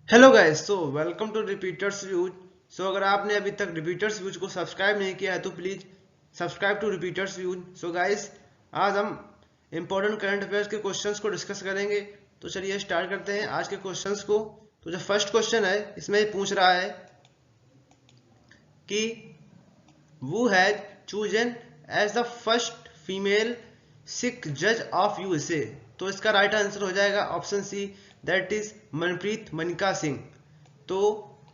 Hello guys, so welcome to repeaters views. So अगर आपने अभी तक रिपीटर्स व्यूज को सब्सक्राइब नहीं किया है तो please subscribe to repeaters views. So guys, आज हम इंपॉर्टेंट करंट अफेयर्स के क्वेश्चंस को डिस्कस करेंगे। तो चलिए स्टार्ट करते हैं आज के क्वेश्चंस को। तो जो फर्स्ट क्वेश्चन है इसमें ये पूछ रहा है कि who has chosen as the first female Sikh judge of USA। तो इसका राइट आंसर हो जाएगा option C, that is Manpreet Manika Singh. तो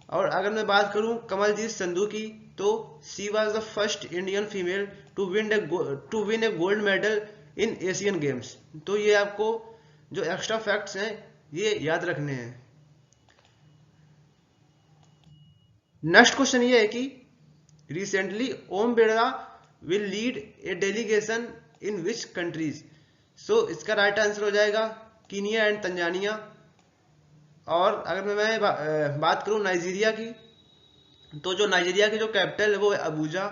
और अगर मैं बात करूं कमलजीत संधू की, तो she was the first Indian female to win a gold medal in Asian Games. तो ये आपको जो एक्स्ट्रा फैक्ट्स हैं ये याद रखने हैं। नेक्स्ट क्वेश्चन ये है कि recently Om Birla will lead a delegation in which countries. So इसका राइट आंसर हो जाएगा कीनिया एंड तंजानिया। और अगर मैं बात करूं नाइजीरिया की, तो जो नाइजीरिया की जो कैपिटल है वो है अबूजा,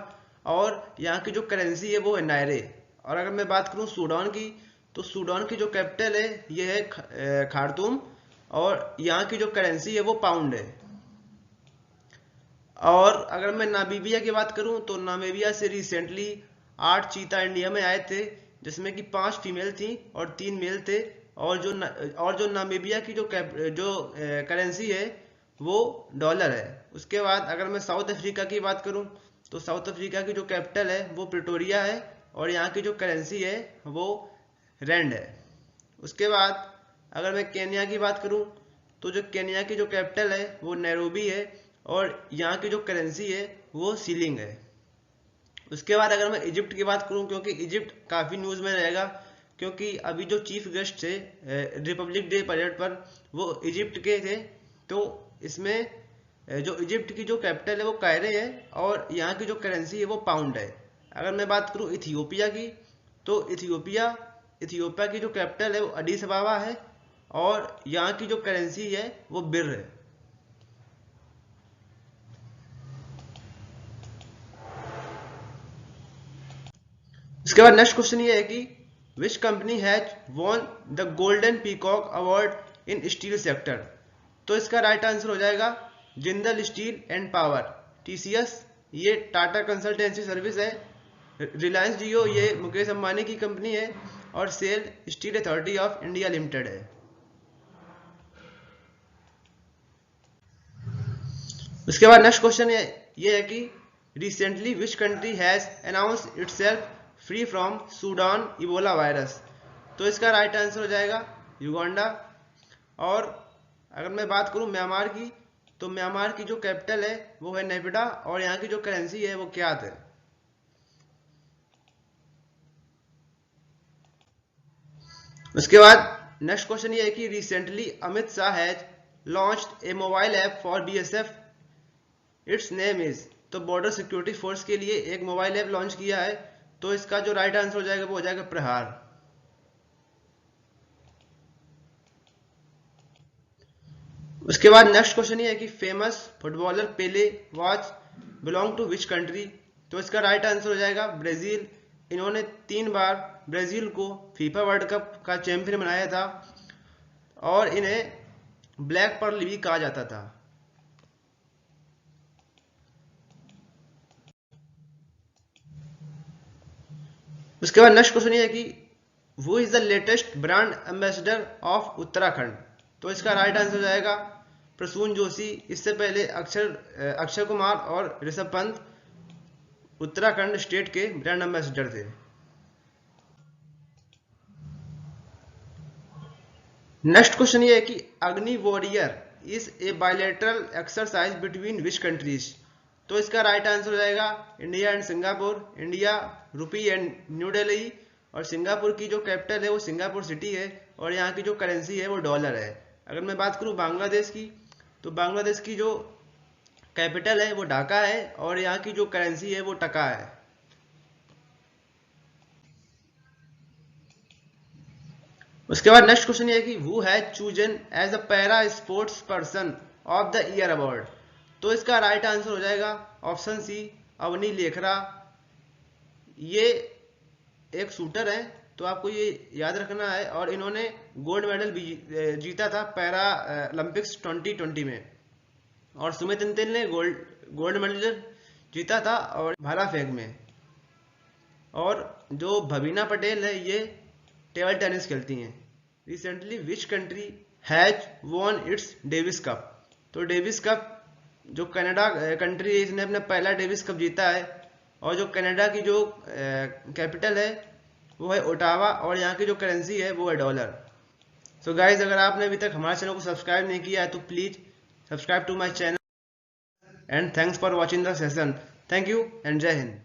और यहाँ की जो करेंसी है वो है नायरे। और अगर मैं बात करूं सूडान की, तो सूडान की जो कैपिटल है ये है खार्तूम, और यहाँ की जो करेंसी है वो पाउंड है। और अगर मैं नामीबिया की बात करूं, तो नामीबिया से रिसेंटली 8 चीता इंडिया में आए थे, जिसमें कि 5 फीमेल थी और 3 मेल थे। और जो नामीबिया की जो करेंसी है वो डॉलर है। उसके बाद अगर मैं साउथ अफ्रीका की बात करूं, तो साउथ अफ्रीका की जो कैपिटल है वो प्रिटोरिया है, और यहाँ की जो करेंसी है वो रैंड है। उसके बाद अगर मैं केन्या की बात करूं, तो जो केन्या की जो कैपिटल है वो नैरोबी है, और यहाँ की जो करेंसी है वो सीलिंग है। उसके बाद अगर मैं इजिप्ट की बात करूं, क्योंकि इजिप्ट काफ़ी न्यूज़ में रहेगा, क्योंकि अभी जो चीफ गेस्ट थे रिपब्लिक डे परेड पर वो इजिप्ट के थे। तो इसमें जो इजिप्ट की जो कैपिटल है वो कायरे है, और यहाँ की जो करेंसी है वो पाउंड है। अगर मैं बात करूं इथियोपिया की, तो इथियोपिया की जो कैपिटल है वो अडीस अबाबा है, और यहाँ की जो करेंसी है वो बिर है। इसके बाद नेक्स्ट क्वेश्चन ये है कि which company has won the golden peacock award in steel sector. तो इसका राइट आंसर हो जाएगा Jindal steel and power, TCS. ये टाटा कंसल्टेंसी सर्विस है। रिलायंस जियो ये मुकेश अंबानी की कंपनी है, और SAIL Steel Authority of India Limited है। उसके बाद नेक्स्ट क्वेश्चन ये है कि recently which country has announce itself free from Sudan Ebola virus. तो इसका राइट आंसर हो जाएगा युगांडा। और अगर मैं बात करूं म्यांमार की, तो म्यांमार की जो कैपिटल है वो है नेपिडा, और यहाँ की जो करेंसी है वो क्यात है। उसके बाद नेक्स्ट क्वेश्चन ये है कि recently Amit Shah has launched A mobile app for BSF, it's name is. तो बॉर्डर सिक्योरिटी फोर्स के लिए एक मोबाइल ऐप लॉन्च किया है। तो इसका जो राइट आंसर हो जाएगा वो हो जाएगा प्रहार। उसके बाद नेक्स्ट क्वेश्चन ये है कि famous footballer Pele watch belong to which country. तो इसका राइट आंसर हो जाएगा ब्राजील। इन्होंने 3 बार ब्राजील को फीफा वर्ल्ड कप का चैंपियन बनाया था, और इन्हें ब्लैक पर्ल भी कहा जाता था। उसके बाद नेक्स्ट क्वेश्चन ये है कि वो is the latest brand ambassador of Uttarakhand. तो इसका राइट आंसर हो जाएगा प्रसून जोशी। इससे पहले अक्षय कुमार और ऋषभ पंत उत्तराखंड स्टेट के ब्रांड एम्बेसडर थे। नेक्स्ट क्वेश्चन ये है कि अग्नि warrior is a bilateral exercise between which countries. तो इसका राइट आंसर हो जाएगा India and Singapore. India rupee and new Delhi, और सिंगापुर की जो कैपिटल है वो सिंगापुर सिटी है, और यहाँ की जो करेंसी है वो डॉलर है। अगर मैं बात करूँ बांग्लादेश की, तो बांग्लादेश की जो कैपिटल है वो ढाका है, और यहाँ की जो करेंसी है वो टका है। उसके बाद नेक्स्ट क्वेश्चन ये है कि who has chosen as a para sports person of the year award. तो इसका राइट आंसर हो जाएगा ऑप्शन सी, अवनी लेखरा। ये एक शूटर है। तो आपको ये याद रखना है। और इन्होंने गोल्ड मेडल भी जीता था पैरा ओलंपिक्स 2020 में। और सुमित अंतिल ने गोल्ड मेडल जीता था और भाला फेंक में। और जो भवीना पटेल है ये टेबल टेनिस खेलती हैं। Recently which country has won it's Davis cup? तो डेविस कप जो कनाडा कंट्री है, इसने अपना पहला डेविस कप जीता है। और जो कनाडा की जो कैपिटल है वो है ओटावा, और यहाँ की जो करेंसी है वो है डॉलर। सो गाइज, अगर आपने अभी तक हमारे चैनल को सब्सक्राइब नहीं किया है तो please subscribe to my channel and thanks for watching the session. Thank you and जय हिंद।